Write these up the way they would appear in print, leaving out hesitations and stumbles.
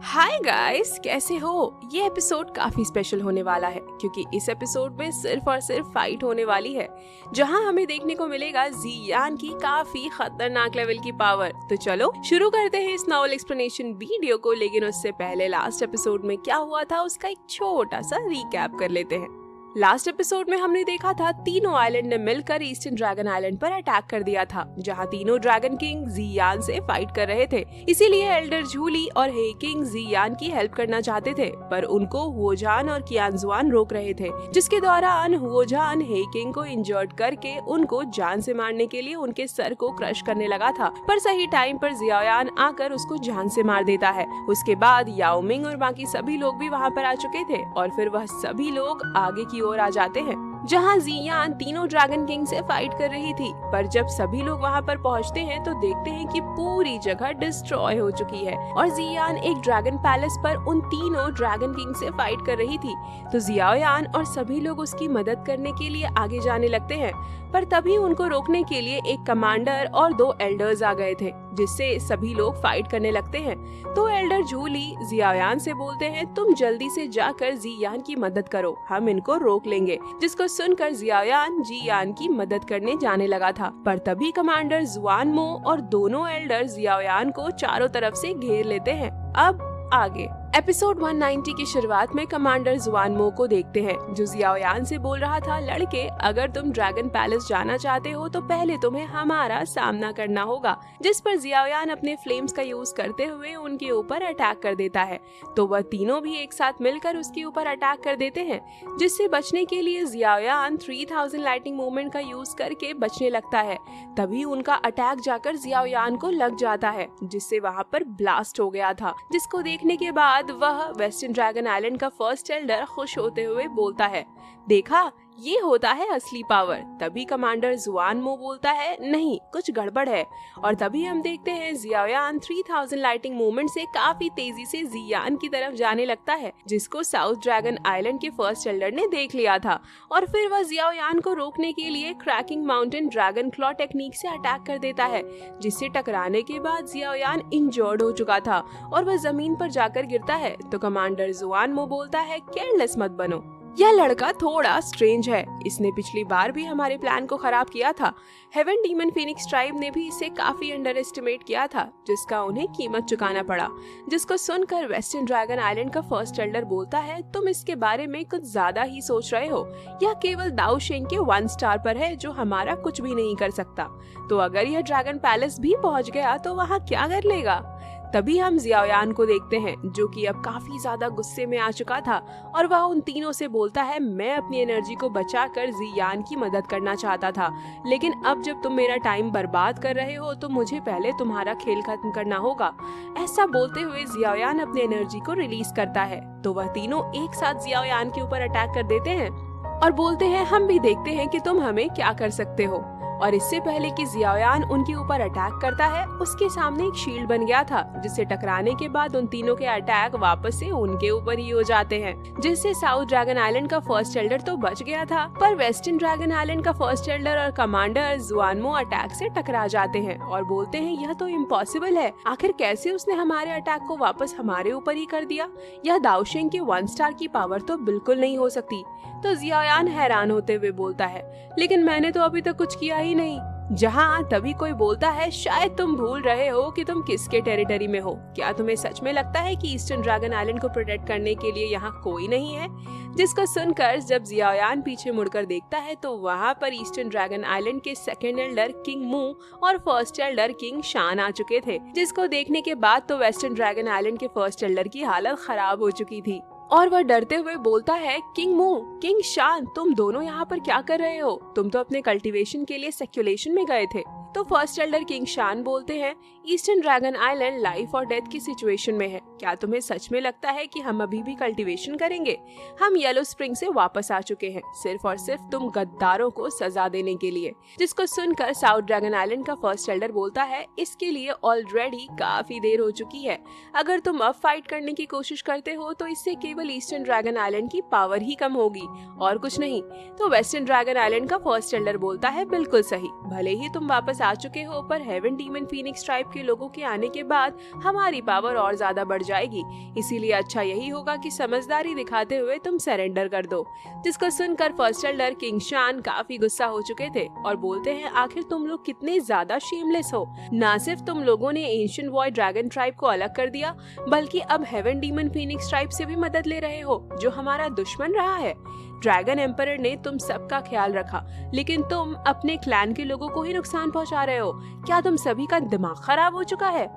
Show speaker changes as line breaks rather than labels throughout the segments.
Hi guys, कैसे हो। ये एपिसोड काफी स्पेशल होने वाला है क्योंकि इस एपिसोड में सिर्फ और सिर्फ फाइट होने वाली है, जहां हमें देखने को मिलेगा जियान की काफी खतरनाक लेवल की पावर। तो चलो शुरू करते हैं इस नॉवल एक्सप्लेनेशन वीडियो को, लेकिन उससे पहले लास्ट एपिसोड में क्या हुआ था उसका एक छोटा सा रिकैप कर लेते हैं। लास्ट एपिसोड में हमने देखा था तीनों आइलैंड ने मिलकर ईस्टर्न ड्रैगन आइलैंड पर अटैक कर दिया था, जहां तीनों ड्रैगन किंग जियान से फाइट कर रहे थे। इसीलिए एल्डर झूली और हे किंग जियान की हेल्प करना चाहते थे, पर उनको हुओजान और कियानजुआन रोक रहे थे, जिसके दौरान हुओजान हे किंग को इंजर्ड करके उनको जान से मारने के लिए उनके सर को क्रश करने लगा था, पर सही टाइम पर जियायान आकर उसको जान से मार देता है। उसके बाद याओमिंग और बाकी सभी लोग भी वहाँ पर आ चुके थे और फिर वह सभी लोग आगे की ओर आ जाते हैं, जहां जियान तीनों ड्रैगन किंग से फाइट कर रही थी। पर जब सभी लोग वहां पर पहुंचते हैं तो देखते हैं कि पूरी जगह डिस्ट्रॉय हो चुकी है और जियान एक ड्रैगन पैलेस पर उन तीनों ड्रैगन किंग से फाइट कर रही थी। तो जियायान और सभी लोग उसकी मदद करने के लिए आगे जाने लगते हैं, पर तभी उनको रोकने के लिए एक कमांडर और 2 एल्डर्स आ गए थे, जिससे सभी लोग फाइट करने लगते हैं। तो एल्डर झूली जियायान से बोलते हैं, तुम जल्दी से जाकर जियान की मदद करो, हम इनको रोक लेंगे। जिसको सुनकर जियायान जियान की मदद करने जाने लगा था, पर तभी कमांडर जुआनमो और दोनों एल्डर जियायान को चारों तरफ से घेर लेते हैं। अब आगे एपिसोड 190 की शुरुआत में कमांडर जुआनमो को देखते हैं, जो जियायान से बोल रहा था, लड़के अगर तुम ड्रैगन पैलेस जाना चाहते हो तो पहले तुम्हें हमारा सामना करना होगा। जिस पर जियायान अपने फ्लेम्स का यूज करते हुए उनके ऊपर अटैक कर देता है। तो वह तीनों भी एक साथ मिलकर उसके ऊपर अटैक कर देते हैं, जिससे बचने के लिए जियायान 3000 लाइटिंग मूवमेंट का यूज करके बचने लगता है। तभी उनका अटैक जाकर जियायान को लग जाता है, जिससे वहाँ पर ब्लास्ट हो गया था। जिसको देखने के बाद वह वेस्टर्न ड्रैगन आइलैंड का फर्स्ट एल्डर खुश होते हुए बोलता है, देखा ये होता है असली पावर। तभी कमांडर जुआनमो बोलता है, नहीं कुछ गड़बड़ है। और तभी हम देखते हैं जियायान 3000 लाइटिंग मूवमेंट से काफी तेजी से जियान की तरफ जाने लगता है, जिसको साउथ ड्रैगन आइलैंड के फर्स्ट एल्डर ने देख लिया था। और फिर वह जियायान को रोकने के लिए cracking mountain dragon claw technique से अटैक कर देता है, जिससे टकराने के बाद जियायान इंजर्ड हो चुका था और वह जमीन पर जाकर गिरता है। तो कमांडर जुआनमो बोलता है, केयरलेस मत बनो, यह लड़का थोड़ा स्ट्रेंज है, इसने पिछली बार भी हमारे प्लान को खराब किया था। हेवन डीमन फीनिक्स ट्राइब ने भी इसे काफी अंडर एस्टिमेट किया था, जिसका उन्हें कीमत चुकाना पड़ा। जिसको सुनकर वेस्टर्न ड्रैगन आइलैंड का फर्स्ट एल्डर बोलता है, तुम इसके बारे में कुछ ज्यादा ही सोच रहे हो, यह केवल दाऊ शेंग के 1 स्टार पर है, जो हमारा कुछ भी नहीं कर सकता। तो अगर यह ड्रैगन पैलेस भी पहुंच गया तो वहाँ क्या कर लेगा। तभी हम जियायान को देखते हैं, जो कि अब काफी ज्यादा गुस्से में आ चुका था और वह उन तीनों से बोलता है, मैं अपनी एनर्जी को बचाकर जियान की मदद करना चाहता था, लेकिन अब जब तुम मेरा टाइम बर्बाद कर रहे हो तो मुझे पहले तुम्हारा खेल खत्म करना होगा। ऐसा बोलते हुए जियायान अपनी एनर्जी को रिलीज करता है। तो वह तीनों एक साथ जियायान के ऊपर अटैक कर देते हैं और बोलते हैं, हम भी देखते हैं कि तुम हमें क्या कर सकते हो। और इससे पहले कि जियायान उनके ऊपर अटैक करता है, उसके सामने एक शील्ड बन गया था, जिससे टकराने के बाद उन तीनों के अटैक वापस से उनके ऊपर ही हो जाते हैं, जिससे साउथ ड्रैगन आइलैंड का फर्स्ट एल्डर तो बच गया था, पर वेस्टर्न ड्रैगन आइलैंड का फर्स्ट एल्डर और कमांडर जुआनमो अटैक से टकरा जाते हैं और बोलते हैं, यह तो इम्पॉसिबल है, आखिर कैसे उसने हमारे अटैक को वापस हमारे ऊपर ही कर दिया। यह दाऊ शेंग के 1 स्टार की पावर तो बिल्कुल नहीं हो सकती। तो जियायान हैरान होते हुए बोलता है, लेकिन मैंने तो अभी तक कुछ किया ही नहीं। जहाँ तभी कोई बोलता है, शायद तुम भूल रहे हो कि तुम किसके टेरिटरी में हो। क्या तुम्हें सच में लगता है कि ईस्टर्न ड्रैगन आइलैंड को प्रोटेक्ट करने के लिए यहाँ कोई नहीं है। जिसको सुनकर जब जियायान पीछे मुड़कर देखता है तो वहाँ पर ईस्टर्न ड्रैगन आइलैंड के सेकंड एल्डर किंग मू और फर्स्ट एल्डर किंग शान आ चुके थे। जिसको देखने के बाद तो वेस्टर्न ड्रैगन आइलैंड के फर्स्ट एल्डर की हालत खराब हो चुकी थी और वह डरते हुए बोलता है, किंग मू, किंग शान, तुम दोनों यहाँ पर क्या कर रहे हो? तुम तो अपने कल्टीवेशन के लिए सेक्युलेशन में गए थे। तो फर्स्ट एल्डर किंग शान बोलते हैं, ईस्टर्न ड्रैगन आइलैंड लाइफ और डेथ की सिचुएशन में है। क्या तुम्हें सच में लगता है कि हम अभी भी कल्टीवेशन करेंगे? हम येलो स्प्रिंग से वापस आ चुके हैं, सिर्फ और सिर्फ तुम गद्दारों को सजा देने के लिए। जिसको सुनकर साउथ ड्रैगन आइलैंड का फर्स्ट एल्डर बोलता है, इसके लिए ऑलरेडी काफी देर हो चुकी है। अगर तुम अब फाइट करने की कोशिश करते हो तो इससे केवल ईस्टर्न ड्रैगन आइलैंड की पावर ही कम होगी और कुछ नहीं। तो वेस्टर्न ड्रैगन आइलैंड का फर्स्ट एल्डर बोलता है, बिल्कुल सही, भले ही तुम वापस आ चुके हो, पर हेवन डीमन फीनिक्स ट्राइब के लोगों के आने के बाद हमारी पावर और ज्यादा बढ़ जाएगी, इसीलिए अच्छा यही होगा कि समझदारी दिखाते हुए तुम सरेंडर कर दो। जिसको सुनकर फर्स्ट एल्डर किंग शान काफी गुस्सा हो चुके थे और बोलते हैं, आखिर तुम लोग कितने ज्यादा शेमलेस हो। ना सिर्फ तुम लोगों ने एंशिएंट वॉइड ड्रैगन ट्राइब को अलग कर दिया, बल्कि अब हेवन डीमन फीनिक्स ट्राइब से भी मदद ले रहे हो, जो हमारा दुश्मन रहा है। ड्रैगन एम्परर ने तुम सबका ख्याल रखा, लेकिन तुम अपने क्लैन के लोगों को ही नुकसान पहुंचा रहे हो। क्या तुम सभी का दिमाग खराब हो चुका है?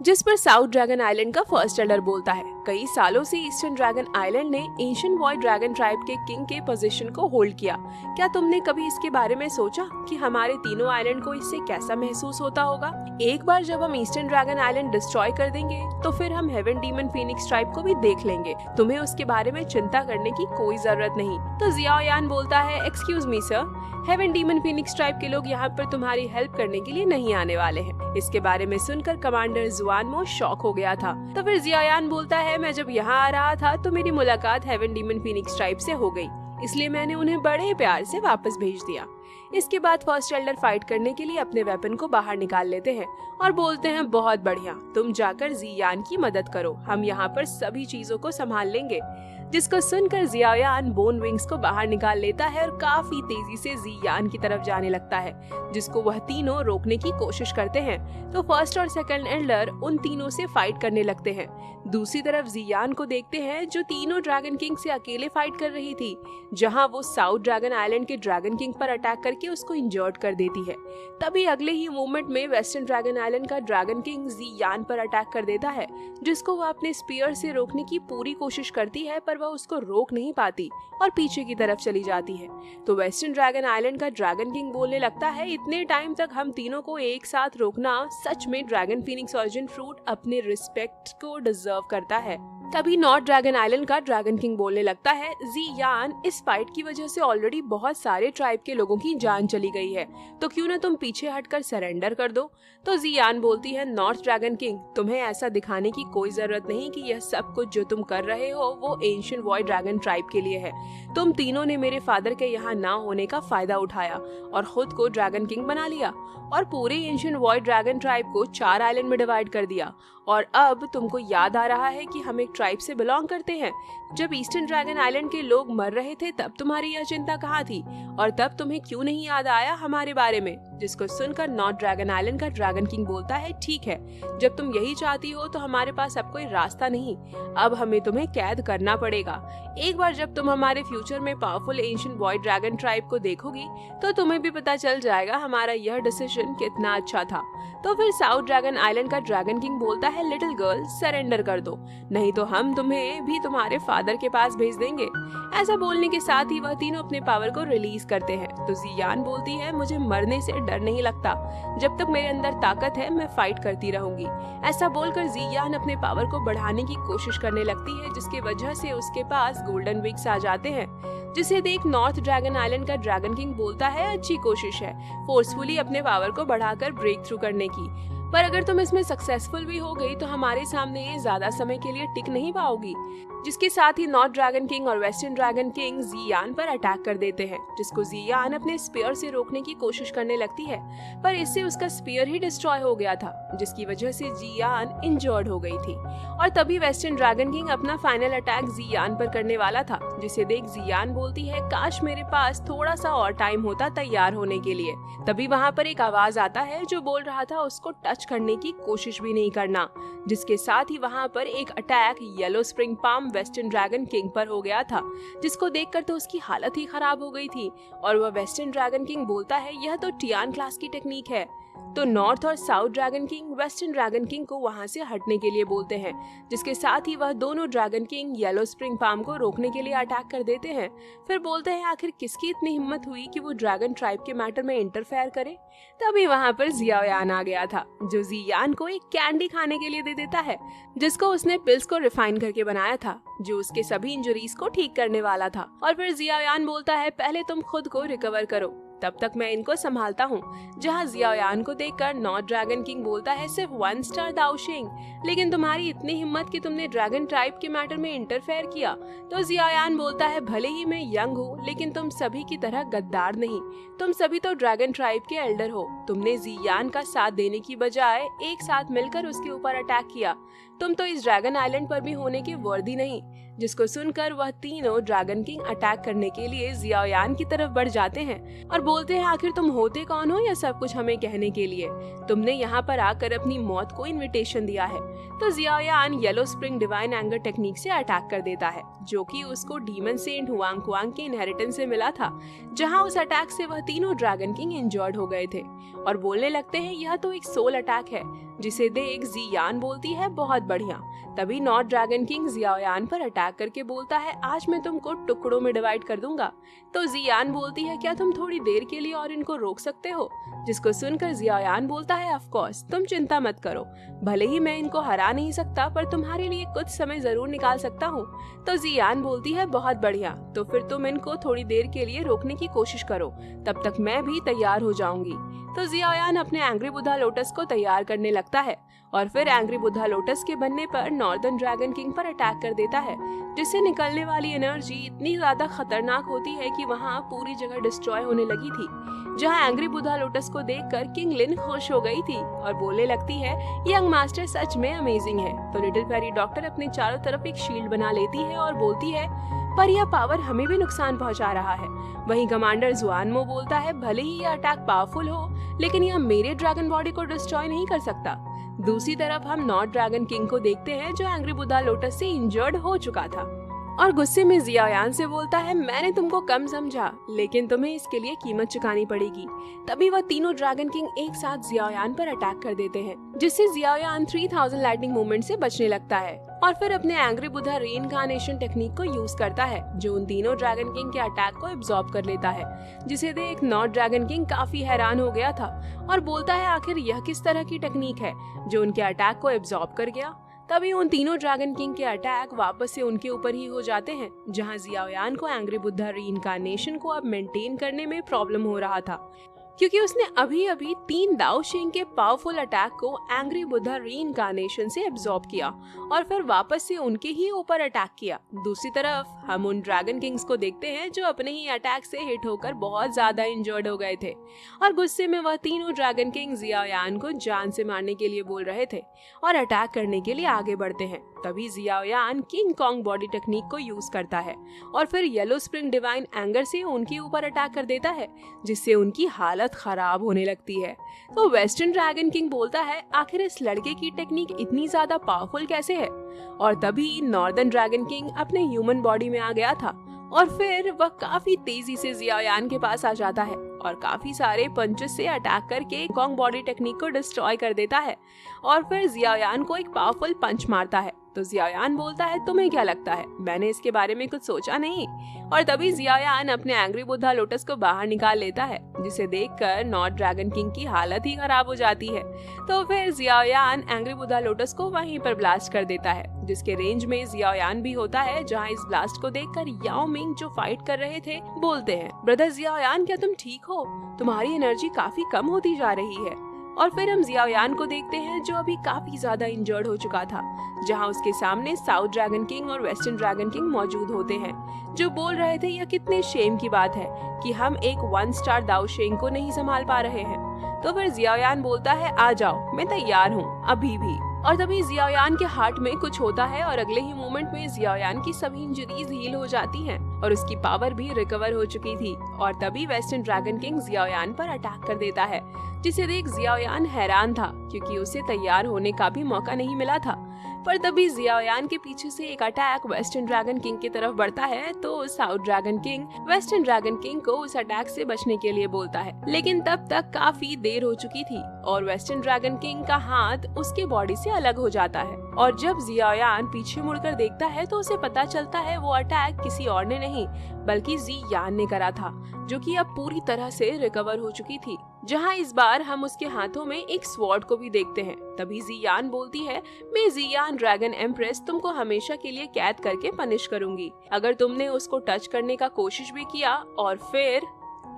जिस पर साउथ ड्रैगन आइलैंड का फर्स्ट एल्डर बोलता है, कई सालों से ईस्टर्न ड्रैगन आइलैंड ने एंशिएंट वॉइड ड्रैगन ट्राइब के किंग के पोजीशन को होल्ड किया। क्या तुमने कभी इसके बारे में सोचा कि हमारे तीनों आइलैंड को इससे कैसा महसूस होता होगा? एक बार जब हम ईस्टर्न ड्रैगन आइलैंड डिस्ट्रॉय कर देंगे, तो फिर हम हेवन डीमन फीनिक्स ट्राइब को भी देख लेंगे। तुम्हें उसके बारे में चिंता करने की कोई जरूरत नहीं। तो जियाओ यान बोलता है, excuse me sir, heaven demon phoenix tribe के लोग यहाँ पर तुम्हारी हेल्प करने के लिए नहीं आने वाले हैं। इसके बारे में सुनकर कमांडर जुआनमो शॉक हो गया था। तो फिर जियाओ यान बोलता है, मैं जब यहाँ आ रहा था तो मेरी मुलाकात हेवन डीमन फीनिक्स ट्राइब से हो गई, इसलिए मैंने उन्हें बड़े प्यार से वापस भेज दिया। इसके बाद फर्स्ट एल्डर फाइट करने के लिए अपने वेपन को बाहर निकाल लेते हैं और बोलते हैं, बहुत बढ़िया, तुम जाकर जियान की मदद करो, हम यहाँ पर सभी चीजों को संभाल लेंगे। जिसको सुनकर जियाओ यान बोन विंग्स को बाहर निकाल लेता है और काफी तेजी से जियान की तरफ जाने लगता है, जिसको वह तीनों रोकने की कोशिश करते हैं। तो फर्स्ट और सेकंड एल्डर उन तीनों से फाइट करने लगते हैं। दूसरी तरफ जियान को देखते हैं, जो तीनों ड्रैगन किंग से अकेले फाइट कर रही थी, जहां वो साउथ ड्रैगन आइलैंड के ड्रैगन किंग पर अटैक करके उसको इंजर्ड कर देती है। तभी अगले ही मोमेंट में वेस्टर्न ड्रैगन आइलैंड का ड्रैगन किंग जियान पर अटैक कर देता है, जिसको वह अपने स्पीयर से रोकने की पूरी कोशिश करती है, पर वह उसको रोक नहीं पाती और पीछे की तरफ चली जाती है। तो वेस्टर्न ड्रैगन आइलैंड का ड्रैगन किंग बोलने लगता है, इतने टाइम तक हम तीनों को एक साथ रोकना सच में ड्रैगन फीनिक्स ऑरिजिन फ्रूट अपने रिस्पेक्ट को डिजर्व करता है। तभी नॉर्थ ड्रैगन आइलैंड का ड्रैगन किंग बोलने लगता है, जियान, इस फाइट की वजह से ऑलरेडी बहुत सारे ट्राइब के लोगों की जान चली गई है, तो क्यों ना तुम पीछे हटकर सरेंडर कर दो। तो जियान बोलती है, नॉर्थ ड्रैगन किंग, तुम्हें ऐसा दिखाने की कोई जरूरत नहीं कि यह सब कुछ जो तुम कर रहे हो वो एंशिएंट वॉइड ड्रैगन ट्राइब के लिए है। तुम तीनों ने मेरे फादर के यहाँ ना होने का फायदा उठाया और खुद को ड्रैगन किंग बना लिया और पूरे एंशिएंट वॉइड ड्रैगन ट्राइब को 4 आइलैंड में डिवाइड कर दिया। और अब तुमको याद आ रहा है कि हम एक ट्राइब से बिलोंग करते हैं। जब ईस्टर्न ड्रैगन आइलैंड के लोग मर रहे थे तब तुम्हारी यह चिंता कहाँ थी, और तब तुम्हें क्यों नहीं याद आया हमारे बारे में? जिसको सुनकर नॉर्थ ड्रैगन आइलैंड का ड्रैगन किंग बोलता है, ठीक है, जब तुम यही चाहती हो तो हमारे पास अब कोई रास्ता नहीं, अब हमें तुम्हें कैद करना पड़ेगा। एक बार जब तुम हमारे फ्यूचर में powerful ancient void dragon tribe को देखोगी तो तुम्हें भी पता चल जाएगा हमारा यह डिसीजन कितना अच्छा था। तो फिर साउथ ड्रैगन आइलैंड का ड्रैगन किंग बोलता है, लिटिल गर्ल, सरेंडर कर दो, नहीं तो हम तुम्हें भी तुम्हारे फादर के पास भेज देंगे। ऐसा बोलने के साथ ही वह तीनों अपने पावर को रिलीज करते हैं। तो जियान बोलती है, मुझे मरने से डर नहीं लगता, जब तक मेरे अंदर ताकत है मैं फाइट करती रहूंगी। ऐसा बोलकर जियान अपने पावर को बढ़ाने की कोशिश करने लगती है, जिसकी वजह से उसके पास गोल्डन विग्स आ जाते हैं, जिसे देख नॉर्थ ड्रैगन आइलैंड का ड्रैगन किंग बोलता है, अच्छी कोशिश है फोर्सफुली अपने पावर को बढ़ाकर ब्रेक थ्रू करने की, पर अगर तुम इसमें सक्सेसफुल भी हो गई तो हमारे सामने ये ज्यादा समय के लिए टिक नहीं पाओगी। जिसके साथ ही नॉर्थ ड्रैगन किंग और वेस्टर्न ड्रैगन किंग जियान पर अटैक कर देते हैं, जिसको जियान अपने स्पीयर से रोकने की कोशिश करने लगती है, पर इससे उसका स्पीयर ही डिस्ट्रॉय हो गया था, जिसकी वजह से जियान इंजर्ड हो गई थी। और तभी वेस्टर्न ड्रैगन किंग अपना फाइनल अटैक जियान पर करने वाला था, जिसे देख जियान बोलती है, काश मेरे पास थोड़ा सा और टाइम होता तैयार होने के लिए। तभी वहाँ पर एक आवाज आता है जो बोल रहा था उसको टच करने की कोशिश भी नहीं करना। जिसके साथ ही वहाँ पर एक attack yellow spring palm western dragon king पर हो गया था, जिसको देखकर तो उसकी हालत ही खराब हो गई थी। और वह वेस्टर्न ड्रैगन किंग बोलता है, यह तो टियान क्लास की टेक्निक है। तो नॉर्थ और south dragon king western dragon king को वहां से हटने के लिए बोलते हैं, जिसके साथ ही वह दोनों dragon king yellow spring palm को रोकने के लिए अटैक कर देते हैं। फिर बोलते हैं, आखिर किसकी इतनी हिम्मत हुई कि वो ड्रैगन ट्राइब के मैटर में इंटरफेयर करे। तभी वहां पर जियाओ यान आ गया था, जो जियान को एक कैंडी खाने के लिए दे देता है, जिसको उसने पिल्स को रिफाइन करके बनाया था, जो उसके सभी इंजरीज को ठीक करने वाला था। और फिर जियाओ यान बोलता है, पहले तुम खुद को रिकवर करो, तब तक मैं इनको संभालता हूँ। जहाँ जियाओयान को देखकर नॉर्थ ड्रैगन किंग बोलता है सिर्फ 1 स्टार दाओशिंग, लेकिन तुम्हारी इतनी हिम्मत कि तुमने ड्रैगन ट्राइब के मैटर में इंटरफेयर किया। तो जियाओयान बोलता है भले ही मैं यंग हूँ, लेकिन तुम सभी की तरह गद्दार नहीं। तुम सभी तो ड्रैगन ट्राइब के एल्डर हो। तुमने जियान का साथ देने की बजाय एक साथ मिलकर उसके ऊपर अटैक किया। तुम तो इस ड्रैगन आइलैंड पर भी होने के वर्दी नहीं। जिसको सुनकर वह तीनों ड्रैगन किंग अटैक करने के लिए जियाओयान की तरफ बढ़ जाते हैं और बोलते हैं आखिर तुम होते कौन हो यह सब कुछ हमें कहने के लिए? तुमने यहाँ पर आकर अपनी मौत को इनविटेशन दिया है। तो Xiaoyan yellow spring divine anger technique से अटैक कर देता है, जो कि उसको डीमन सेंट हुआंग कुआंग के इनहेरिटेंस से मिला था। जहाँ उस अटैक से वह तीनों ड्रैगन किंग इंजर्ड हो गए थे और बोलने लगते हैं यह तो एक सोल अटैक है। जिसे देख जियान बोलती है बहुत बढ़िया। तभी नॉर्थ ड्रैगन किंग जियाओयान पर अटैक करके बोलता है आज मैं तुमको टुकड़ों में डिवाइड कर दूंगा। तो जियान बोलती है क्या तुम थोड़ी देर के लिए और इनको रोक सकते हो? जिसको सुनकर जियाओयान बोलता है ऑफ कोर्स, तुम चिंता मत करो। भले ही मैं इनको हरा नहीं सकता, पर तुम्हारे लिए कुछ समय जरूर निकाल सकता हूँ। तो जियान बोलती है बहुत बढ़िया, तो फिर तुम इनको थोड़ी देर के लिए रोकने की कोशिश करो, तब तक मैं भी तैयार हो जाऊंगी। तो जियाओयान अपने एंग्री बुद्धा लोटस को तैयार करने लगता है और फिर एंग्री बुद्धा लोटस के बनने पर नॉर्दर्न ड्रैगन किंग पर अटैक कर देता है, जिससे निकलने वाली एनर्जी इतनी ज्यादा खतरनाक होती है कि वहाँ पूरी जगह डिस्ट्रॉय होने लगी थी। जहाँ एंग्री बुद्धा लोटस को देखकर किंग लिन खुश हो गई थी और बोलने लगती है यंग मास्टर सच में अमेजिंग है। तो लिटिल फेरी डॉक्टर अपने चारों तरफ एक शील्ड बना लेती है और बोलती है पर यह पावर हमें भी नुकसान पहुंचा रहा है। वहीं कमांडर जुआनमो बोलता है भले ही यह अटैक पावरफुल हो, लेकिन यह मेरे ड्रैगन बॉडी को डिस्ट्रॉय नहीं कर सकता। दूसरी तरफ हम नॉर्थ ड्रैगन किंग को देखते हैं जो एंग्री बुद्धा लोटस से इंजर्ड हो चुका था और गुस्से में जियाओयान से बोलता है मैंने तुमको कम समझा, लेकिन तुम्हें इसके लिए कीमत चुकानी पड़ेगी। तभी वह तीनों ड्रैगन किंग एक साथ जियाओयान पर अटैक कर देते हैं, जिससे जियाओयान 3000 लाइटनिंग मूवमेंट से बचने लगता है और फिर अपने एंग्री बुद्धा रीइंकार्नेशन टेक्निक को यूज करता है, जो उन तीनों ड्रैगन किंग के अटैक को एब्जॉर्ब कर लेता है। जिसे देख नॉर्थ ड्रैगन किंग काफी हैरान हो गया था और बोलता है आखिर यह किस तरह की टेक्निक है जो उनके अटैक को एब्जॉर्ब कर गया। तभी उन तीनों ड्रैगन किंग के अटैक वापस से उनके ऊपर ही हो जाते हैं, जहां जियाओयान को एंग्री बुद्धा रीइंकार्नेशन को अब मेंटेन करने में प्रॉब्लम हो रहा था, क्योंकि उसने अभी अभी 3 दाओशिंग के पावरफुल अटैक को एंग्री बुद्धा रीइंकार्नेशन से एब्जॉर्ब किया और फिर वापस से उनके ही ऊपर अटैक किया। दूसरी तरफ हम उन ड्रैगन किंग्स को देखते हैं जो अपने ही अटैक से हिट होकर बहुत ज्यादा इंजर्ड हो गए थे और गुस्से में वह तीनों ड्रैगन किंग जियाओयान को जान से मारने के लिए बोल रहे थे और अटैक करने के लिए आगे बढ़ते हैं। तभी Xiaoyan king Kong body technique को यूज करता है और फिर येलो स्प्रिंग डिवाइन एंगर से उनके ऊपर अटैक कर देता है, जिससे उनकी हालत खराब होने लगती है। तो वेस्टर्न ड्रैगन किंग बोलता है आखिर इस लड़के की टेक्निक इतनी ज्यादा पावरफुल कैसे है? और तभी नॉर्दर्न ड्रैगन किंग अपने ह्यूमन बॉडी में आ गया था और फिर वह काफी तेजी से जियाओयान के पास आ जाता है और काफी सारे पंचेस से अटैक करके कॉन्ग बॉडी टेक्निक को डिस्ट्रॉय कर देता है और फिर जियाओयान को एक पावरफुल पंच मारता है। तो जियाओयान बोलता है तुम्हें क्या लगता है मैंने इसके बारे में कुछ सोचा नहीं? और तभी जियाओयान अपने एंग्री बुद्धा लोटस को बाहर निकाल लेता है, जिसे देखकर नॉर्थ ड्रैगन किंग की हालत ही खराब हो जाती है। तो फिर जियाओयान एंग्री बुद्धा लोटस को वहीं पर ब्लास्ट कर देता है, जिसके रेंज में जियाओयान भी होता है। जहां इस ब्लास्ट को देखकर याओ मिंग जो फाइट कर रहे थे बोलते हैं ब्रदर जियाओयान क्या तुम ठीक हो? तुम्हारी एनर्जी काफी कम होती जा रही है। और फिर हम जियाओयान को देखते हैं जो अभी काफी ज्यादा इंजर्ड हो चुका था, जहां उसके सामने साउथ ड्रैगन किंग और वेस्टर्न ड्रैगन किंग मौजूद होते हैं, जो बोल रहे थे यह कितने शेम की बात है कि हम एक 1 स्टार दाओशिंग को नहीं संभाल पा रहे हैं। तो फिर जियाओयान बोलता है आ जाओ मैं तैयार हूँ अभी भी। और तभी जियाओयान के हार्ट में कुछ होता है और अगले ही मोमेंट में जियाओयान की सभी इंजरीज हील हो जाती हैं और उसकी पावर भी रिकवर हो चुकी थी। और तभी वेस्टर्न ड्रैगन किंग जियाओयान पर अटैक कर देता है, जिसे देख जियाओयान हैरान था क्योंकि उसे तैयार होने का भी मौका नहीं मिला था। पर तभी जियाओयान के पीछे से एक अटैक वेस्टर्न ड्रैगन किंग की तरफ बढ़ता है, तो south dragon king western dragon king को उस अटैक से बचने के लिए बोलता है, लेकिन तब तक काफी देर हो चुकी थी और वेस्टर्न ड्रैगन किंग का हाथ उसके बॉडी से अलग हो जाता है। और जब जियाओयान पीछे मुड़कर देखता है तो उसे पता चलता है वो अटैक किसी और ने नहीं बल्कि जियान ने करा था, जो कि अब पूरी तरह से रिकवर हो चुकी थी। जहां इस बार हम उसके हाथों में एक स्वॉर्ड को भी देखते हैं। तभी जियान बोलती है मैं जियान ड्रैगन एम्प्रेस तुमको हमेशा के लिए कैद करके पनिश करूंगी अगर तुमने उसको टच करने का कोशिश भी किया और फिर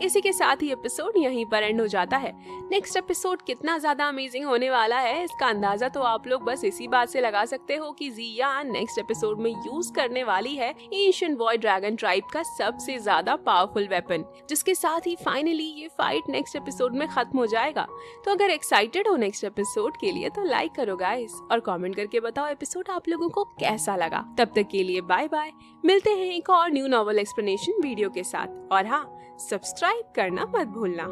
इसी के साथ ही एपिसोड यहीं पर एंड हो जाता है। नेक्स्ट एपिसोड कितना ज्यादा अमेजिंग होने वाला है इसका अंदाजा तो आप लोग बस इसी बात से लगा सकते हो कि ज़ियान नेक्स्ट एपिसोड में यूज करने वाली है एंशिएंट बॉय ड्रैगन ट्राइब का सबसे ज्यादा पावरफुल वेपन, जिसके साथ ही फाइनली ये फाइट नेक्स्ट एपिसोड में खत्म हो जाएगा। तो अगर एक्साइटेड हो नेक्स्ट एपिसोड के लिए तो लाइक करो गाइस और कमेंट करके बताओ एपिसोड आप लोगों को कैसा लगा। तब तक के लिए बाय बाय, मिलते हैं एक और न्यू नॉवल एक्सप्लेनेशन वीडियो के साथ। और हाँ, सब्सक्राइब करना मत भूलना।